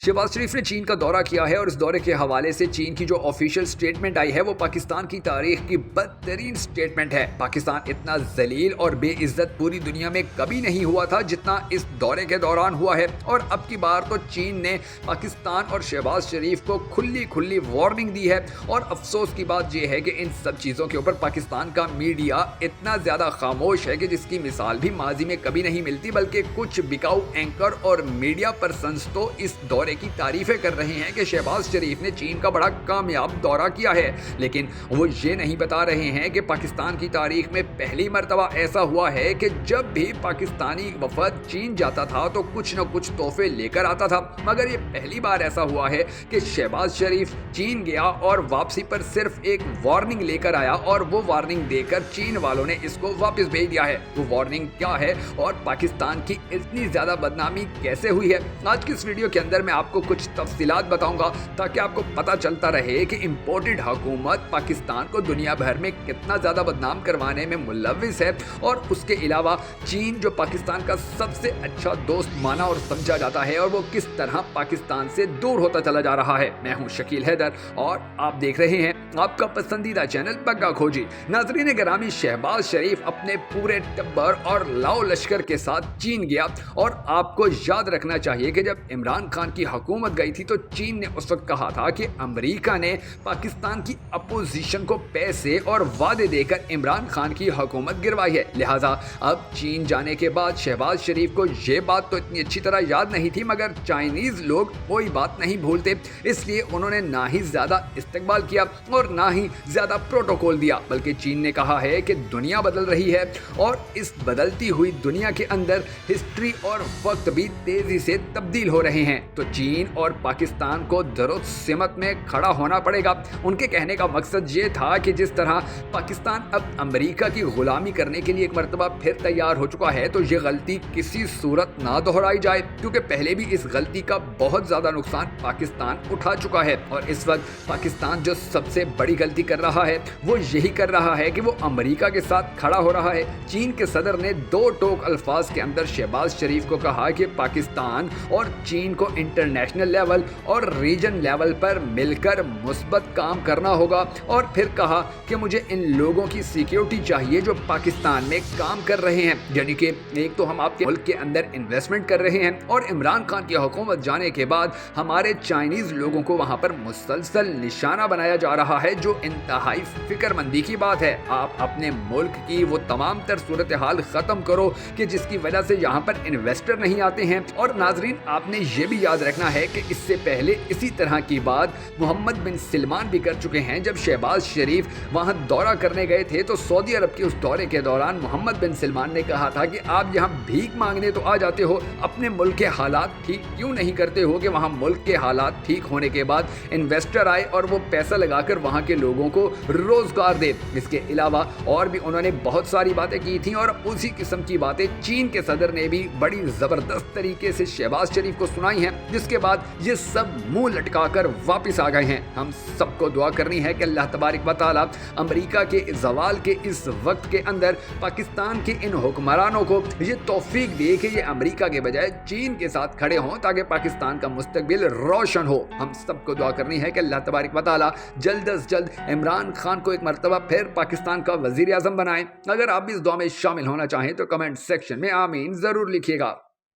शहबाज शरीफ ने चीन का दौरा किया है और इस दौरे के हवाले से चीन की जो ऑफिशियल स्टेटमेंट आई है वो पाकिस्तान की तारीख की बदतरीन स्टेटमेंट है। पाकिस्तान इतना जलील और बेइज्जत पूरी दुनिया में कभी नहीं हुआ था जितना इस दौरे के दौरान हुआ है। और अब की बार तो चीन ने पाकिस्तान और शहबाज शरीफ को खुली वार्निंग दी है। और अफसोस की बात यह है कि इन सब चीज़ों के ऊपर पाकिस्तान का मीडिया इतना ज़्यादा खामोश है कि जिसकी मिसाल भी माजी में कभी नहीं मिलती, बल्कि कुछ बिकाऊ एंकर और मीडिया पर्सन्स तो इस दौरे की तारीफें कर रहे हैं कि शहबाज शरीफ ने चीन का बड़ा कामयाब दौरा किया है, लेकिन वो ये नहीं बता रहे हैं कि पाकिस्तान की तारीख में पहली मर्तबा ऐसा हुआ है कि जब भी पाकिस्तानी वफद चीन जाता था तो कुछ न कुछ तोहफे लेकर आता था, मगर ये पहली बार ऐसा हुआ है कि शहबाज शरीफ चीन गया और वापसी पर सिर्फ एक वार्निंग लेकर आया और वो वार्निंग देकर चीन वालों ने इसको वापस भेज दिया है। वो वार्निंग क्या है और पाकिस्तान की इतनी ज़्यादा बदनामी कैसे हुई है, आज की इस वीडियो के अंदर मैं आपको कुछ तफसीलात बताऊंगा ताकि आपको पता चलता रहे कि इंपोर्टेड हुकूमत पाकिस्तान को दुनिया भर में कितना ज़्यादा बदनाम करवाने में मुलव्विस है। और उसके अलावा चीन जो पाकिस्तान का सबसे अच्छा दोस्त माना और समझा जाता है और वो किस तरह पाकिस्तान से दूर होता चला जा रहा है। मैं हूं शकील हैदर और आप देख रहे हैं आपका पसंदीदा चैनल बग्गा खोजी। नाज़रीन गिरामी, शहबाज शरीफ अपने पूरे टब्बर और लाओ लश्कर के साथ चीन गया और आपको याद रखना चाहिए कि जब इमरान खान की हुकूमत गई थी तो चीन ने उस वक्त कहा था कि अमेरिका ने पाकिस्तान की अपोजिशन को पैसे और वादे देकर इमरान खान की हुकूमत गिरवाई है। लिहाजा अब चीन जाने के बाद शहबाज शरीफ को ये बात तो इतनी अच्छी तरह याद नहीं थी, मगर चाइनीज़ लोग कोई बात नहीं भूलते, इसलिए उन्होंने ना ही ज़्यादा इस्तकबाल किया और ना ही ज़्यादा प्रोटोकॉल दिया, बल्कि चीन ने कहा है कि दुनिया बदल रही है और इस बदलती हुई दुनिया के अंदर हिस्ट्री और वक्त भी तेज़ी से तब्दील हो रहे हैं। तो चीन और पाकिस्तान को दुरुस्त सिमत में खड़ा होना पड़ेगा। उनके कहने का मकसद ये था कि जिस तरह पाकिस्तान अब अमेरिका की गुलामी करने के लिए एक मरतबा फिर तैयार हो चुका है तो ये गलती किसी सूरत ना दोहराई जाए, क्योंकि पहले भी इस गलती का बहुत ज़्यादा नुकसान पाकिस्तान उठा चुका है। और इस वक्त पाकिस्तान जो सबसे बड़ी गलती कर रहा है वो यही कर रहा है कि वो अमेरिका के साथ खड़ा हो रहा है। चीन के सदर ने दो टोक अल्फाज के अंदर शहबाज शरीफ को कहा कि पाकिस्तान और चीन को इंटरनेशनल लेवल और रीजन लेवल पर मिलकर मुस्बत काम करना होगा, और फिर कहा कि मुझे इन लोगों की सिक्योरिटी चाहिए जो पाकिस्तान में काम कर रहे हैं। यानी कि एक तो हम आपके मुल्क के अंदर इन्वेस्टमेंट कर रहे हैं और इमरान खान की हुकूमत जाने के बाद हमारे चाइनीज़ लोगों को वहाँ पर मुसलसल निशाना बनाया जा रहा है, जो इंतहाई फिक्रमंदी की बात है। आप अपने मुल्क की वो तमाम तर सूरत हाल ख़त्म करो कि जिसकी वजह से यहाँ पर इन्वेस्टर नहीं आते हैं। और नाजरीन, आपने ये भी याद रखना है कि इससे पहले इसी तरह की बात मोहम्मद बिन सलमान भी कर चुके हैं। जब शहबाज शरीफ वहाँ दौरा करने गए थे तो सऊदी अरब के उस दौरे के दौरान मोहम्मद बिन सलमान ने कहा था कि आप यहाँ भीख मांगने तो आ जाते हो, अपने मुल्क के हालात ठीक क्यों नहीं करते हो कि वहाँ मुल्क के हालात ठीक होने के बाद इन्वेस्टर आए और वो पैसा लगाकर वहाँ के लोगों को रोजगार दे। इसके अलावा और भी उन्होंने बहुत सारी बातें की थी और उसी किस्म की बातें चीन के सदर ने भी बड़ी ज़बरदस्त तरीके से शहबाज शरीफ को सुनाई हैं, जिसके बाद ये सब मुंह लटकाकर वापस आ गए हैं। हम सबको दुआ करनी है कि अल्लाह तबारक व तआला अमेरिका के ज़वाल के इस वक्त के अंदर पाकिस्तान के इन हुक्मरानों को ये तौफीक दे कि ये अमेरिका के बजाय चीन के साथ खड़े हों ताकि पाकिस्तान का मुस्तकबिल रोशन हो। हम सबको दुआ करनी है कि अल्लाह तबारक व तआला जल्द अज जल्द इमरान खान को एक मरतबा फिर पाकिस्तान का वज़ीर आज़म बनाए। अगर आप भी इस दुआ में शामिल होना चाहें तो कमेंट सेक्शन में आमीन ज़रूर लिखिएगा।